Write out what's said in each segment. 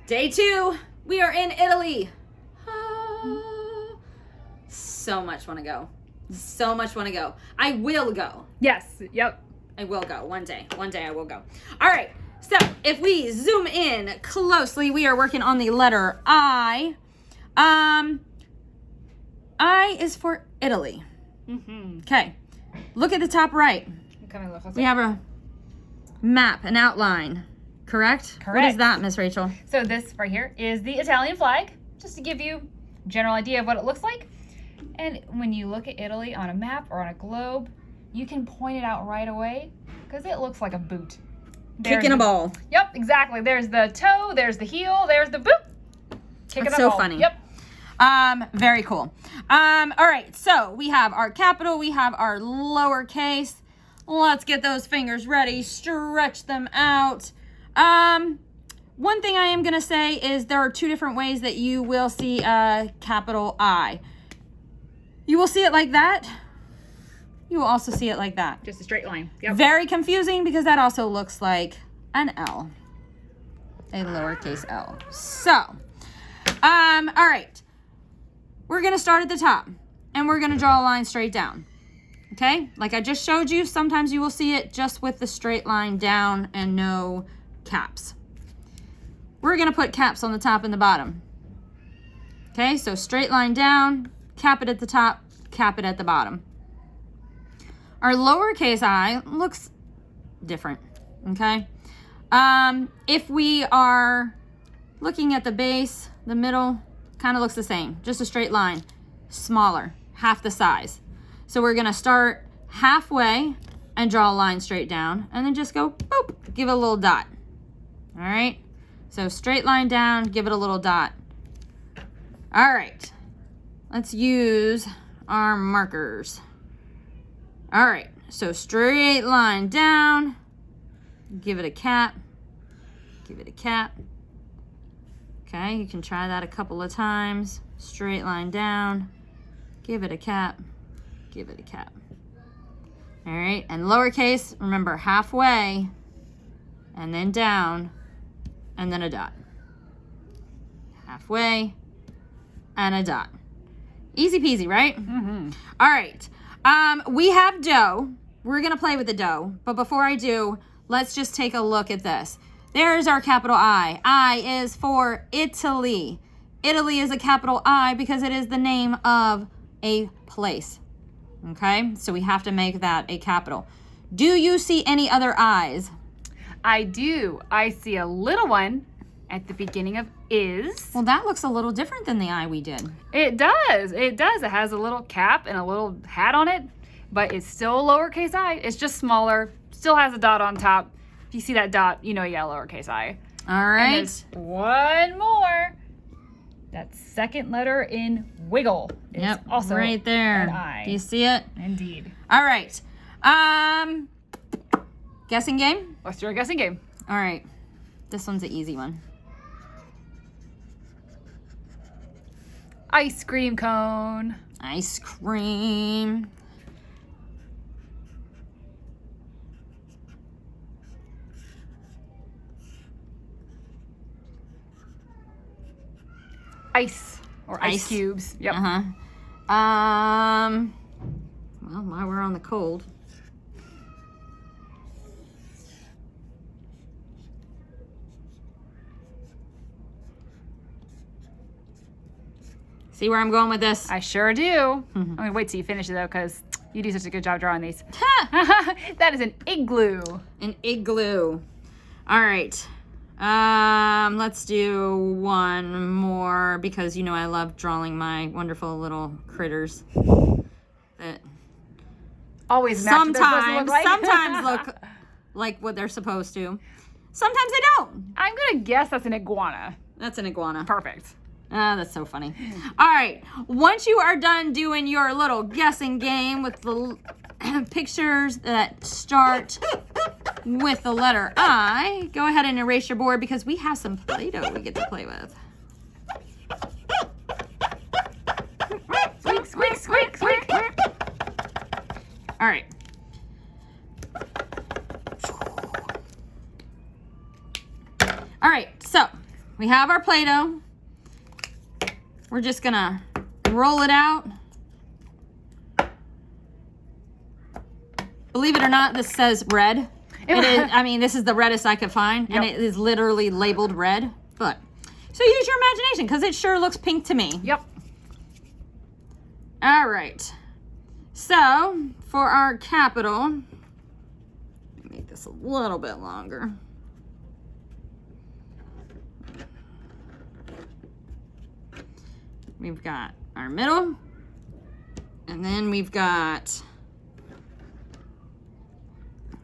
Day 2, we are in Italy. So much want to go. So much want to go. I will go. Yes. Yep. I will go one day. One day I will go. All right. So if we zoom in closely, we are working on the letter I. I is for Italy. Okay. Look at the top right. We have a map, an outline. Correct? Correct. What is that, Miss Rachel? So this right here is the Italian flag, just to give you a general idea of what it looks like. And when you look at Italy on a map or on a globe, you can point it out right away because it looks like a boot. Kicking a ball. Yep, exactly. There's the toe, there's the heel, there's the boot. Kicking That's a so ball. funny. Yep. Very cool. All right, so we have our capital, we have our lowercase. Let's get those fingers ready, stretch them out. One thing I am going to say is there are 2 different ways that you will see a capital I. You will see it like that. You will also see it like that. Just a straight line. Yep. Very confusing because that also looks like an L. A lowercase L. So, all right. We're going to start at the top and we're going to draw a line straight down. Okay? Like I just showed you, sometimes you will see it just with the straight line down and no caps. We're going to put caps on the top and the bottom. Okay? So straight line down, cap it at the top, cap it at the bottom. Our lowercase I looks different. Okay? If we are looking at the base, the middle kind of looks the same. Just a straight line. Smaller. Half the size. So we're going to start halfway and draw a line straight down. And then just go, boop, give it a little dot. All right? So straight line down, give it a little dot. All right. Let's use our markers. All right. So straight line down. Give it a cap. Give it a cap. Okay, you can try that a couple of times. Straight line down. Give it a cap. Give it a cap. All right, and lowercase, remember halfway, and then down, and then a dot. Halfway, and a dot. Easy peasy, right? All right, we have dough. We're gonna play with the dough, but before I do, let's just take a look at this. There's our capital I. I is for Italy. Italy is a capital I because it is the name of a place. Okay, so we have to make that a capital. Do you see any other I's? I do. I see a little one at the beginning of is. Well, that looks a little different than the I we did. It does. It does. It has a little cap and a little hat on it, but it's still a lowercase I. It's just smaller. Still has a dot on top. If you see that dot, you know you got a lowercase I. All right. And there's one more. That second letter in wiggle is also right there. an I. Do you see it? Indeed. All right. Guessing game? Let's do a guessing game. All right. This one's an easy one. Ice cream cone. Ice cream. Ice or ice cubes. Yep. Well, while we're on the cold. See where I'm going with this? I sure do. I'm gonna wait till you finish it though, because you do such a good job drawing these. Ha! That is an igloo. An igloo. All right. Let's do one more because you know I love drawing my wonderful little critters. That Always match what they're supposed to look like. sometimes look like what they're supposed to. Sometimes they don't. I'm gonna guess that's an iguana. That's an iguana. Perfect. That's so funny. All right. Once you are done doing your little guessing game with the pictures that start with the letter I, go ahead and erase your board because we have some Play-Doh we get to play with. Squeak, squeak, squeak, squeak. All right. All right. So we have our Play-Doh. We're just gonna roll it out. Believe it or not, this says red. It is, I mean, this is the reddest I could find, and it is literally labeled red. But, so use your imagination, because it sure looks pink to me. Yep. All right. So, for our capital, make this a little bit longer. We've got our middle, and then we've got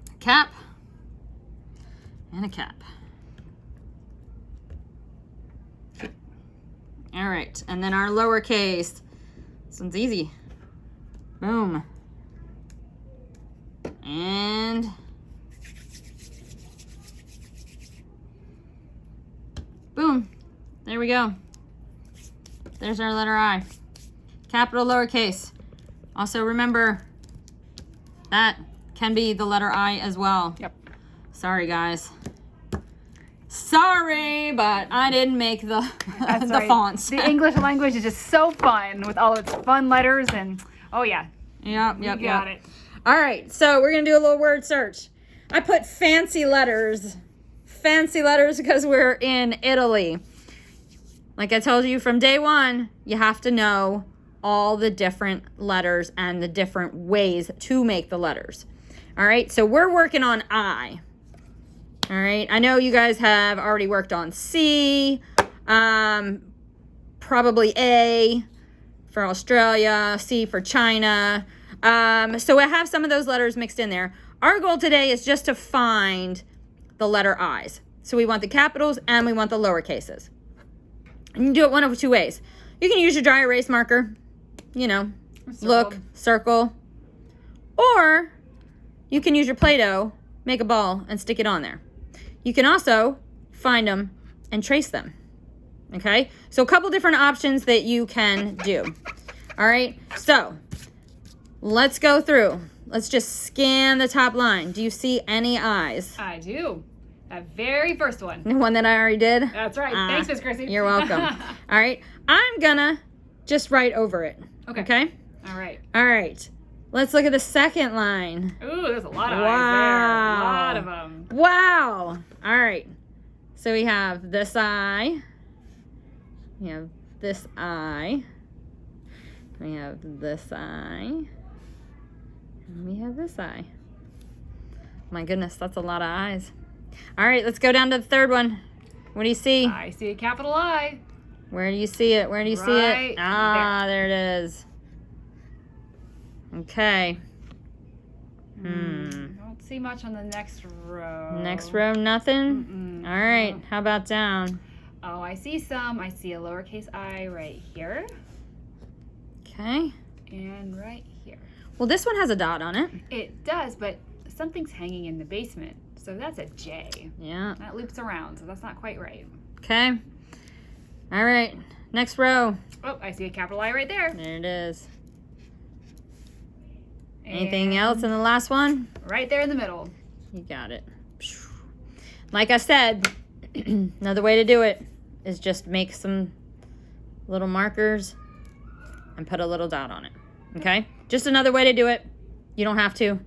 a cap and a cap. All right, and then our lowercase. This one's easy. Boom. And boom. There we go. There's our letter I. Capital, lowercase. Also remember, that can be the letter I as well. Yep. Sorry, guys. Sorry, but I didn't make the the fonts. The English language is just so fun with all its fun letters and oh yeah. Yep. You got it. All right, so we're gonna do a little word search. I put fancy letters because we're in Italy. Like I told you from day one, you have to know all the different letters and the different ways to make the letters. All right, so we're working on I. All right, I know you guys have already worked on C, probably A for Australia, C for China. So I have some of those letters mixed in there. Our goal today is just to find the letter I's. So we want the capitals and we want the lowercases. And you do it one of two ways. You can use your dry erase marker, you know, look, circle. Or you can use your Play-Doh, make a ball, and stick it on there. You can also find them and trace them. Okay? So a couple different options that you can do. All right? So let's go through. Let's just scan the top line. Do you see any I's? I do. That very first one. The one that I already did? That's right. Thanks, Miss Chrissy. You're welcome. All right. I'm gonna just write over it. Okay. Okay? All right. All right. Let's look at the second line. Ooh, there's a lot of eyes there. A lot of them. Wow. All right. So we have this eye. We have this eye. We have this eye. And we have this eye. My goodness, that's a lot of eyes. All right, let's go down to the third one. What do you see? I see a capital I. Where do you see it? Where do you see it? Right Ah, there it is. Okay. Don't see much on the next row. Next row, nothing? All right, how about down? Oh, I see some. I see a lowercase I right here. Okay. And right here. Well, this one has a dot on it. It does, but something's hanging in the basement. So that's a J. Yeah. That loops around, so that's not quite right. Okay. All right, next row. Oh, I see a capital I right there. There it is. Anything else in the last one? Right there in the middle. You got it. Like I said, another way to do it is just make some little markers and put a little dot on it. Okay? Just another way to do it. You don't have to.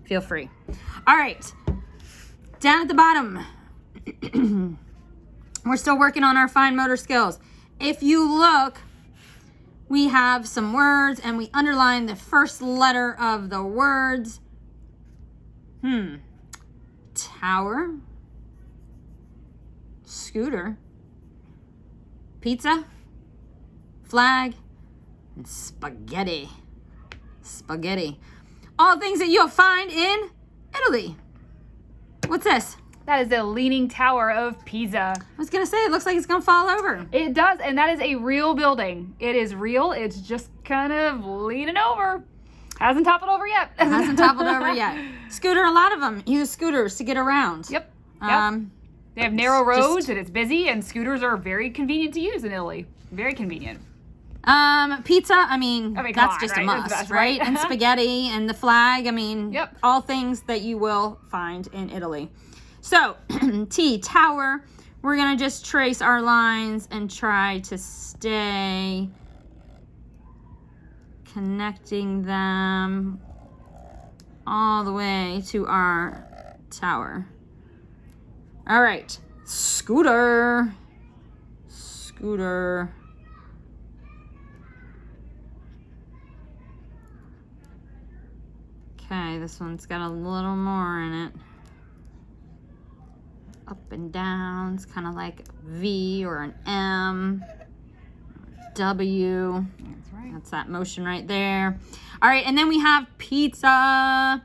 Feel free. All right. Down at the bottom, we're still working on our fine motor skills. If you look, we have some words and we underline the first letter of the words. Tower, scooter, pizza, flag, and spaghetti. Spaghetti. All things that you'll find in Italy. What's this? That is the Leaning Tower of Pisa. I was going to say, it looks like it's going to fall over. It does, and that is a real building. It is real. It's just kind of leaning over. Hasn't toppled over yet. Hasn't toppled over yet. Scooter, a lot of them use scooters to get around. Yep. They have narrow roads and it's busy, and scooters are very convenient to use in Italy. Very convenient. Pizza, I mean come that's on, just right? a That's must, the best, right? And spaghetti and the flag, I mean, Yep. all things that you will find in Italy. So, T, tower, we're gonna just trace our lines and try to stay connecting them all the way to our tower. All right, Scooter. Scooter. Okay, this one's got a little more in it. Up and down, it's kind of like V or an M, W. That's right. That's that motion right there. All right, and then we have pizza.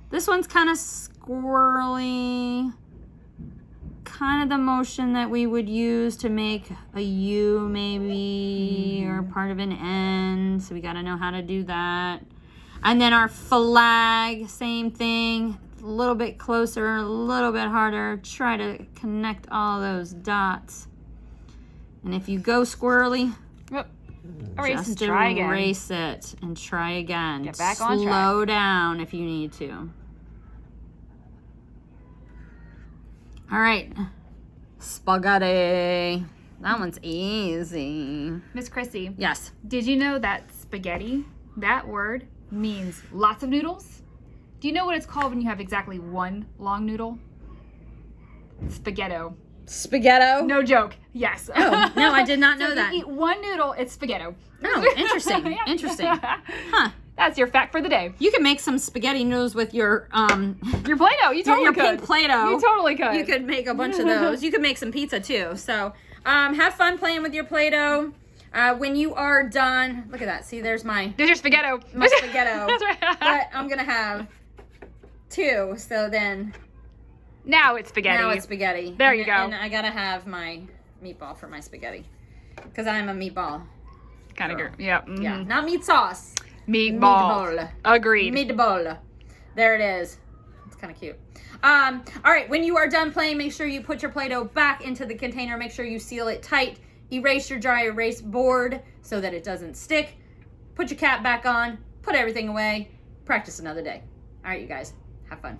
This one's kind of squirrely. Kind of the motion that we would use to make a U maybe, or part of an N. So we got to know how to do that. And then our flag, same thing. A little bit closer, a little bit harder. Try to connect all those dots. And if you go squirrely, Erase just and try again. erase it and try again. Get back on track. Slow down if you need to. All right, spaghetti. That one's easy. Miss Chrissy, Yes. did you know that spaghetti, that word, means lots of noodles? Do you know what it's called when you have exactly one long noodle? Spaghetto. Spaghetto? No joke. Yes. Oh, no, I did not So know if that. you eat one noodle, it's spaghetto. Oh, interesting. Yeah. Interesting. Huh. That's your fact for the day. You can make some spaghetti noodles with your Your Play-Doh. You totally your could. pink Play-Doh. You totally could. You could make a bunch of those. You could make some pizza too. So have fun playing with your Play-Doh. When you are done, look at that. See, there's my There's your spaghetto. spaghetto. That's right. But I'm gonna have 2. So then Now it's spaghetti. now it's spaghetti. There And- you go. And I gotta have my meatball for my spaghetti because I'm a meatball. Kind of girl. good. Yeah. Mhm. Yeah, not meat sauce. Meatball. Meatball. Agreed. Meatball. There it is. It's kind of cute. All right, when you are done playing, make sure you put your Play-Doh back into the container. Make sure you seal it tight. Erase your dry erase board so that it doesn't stick. Put your cap back on. Put everything away. Practice another day. All right, you guys. Have fun.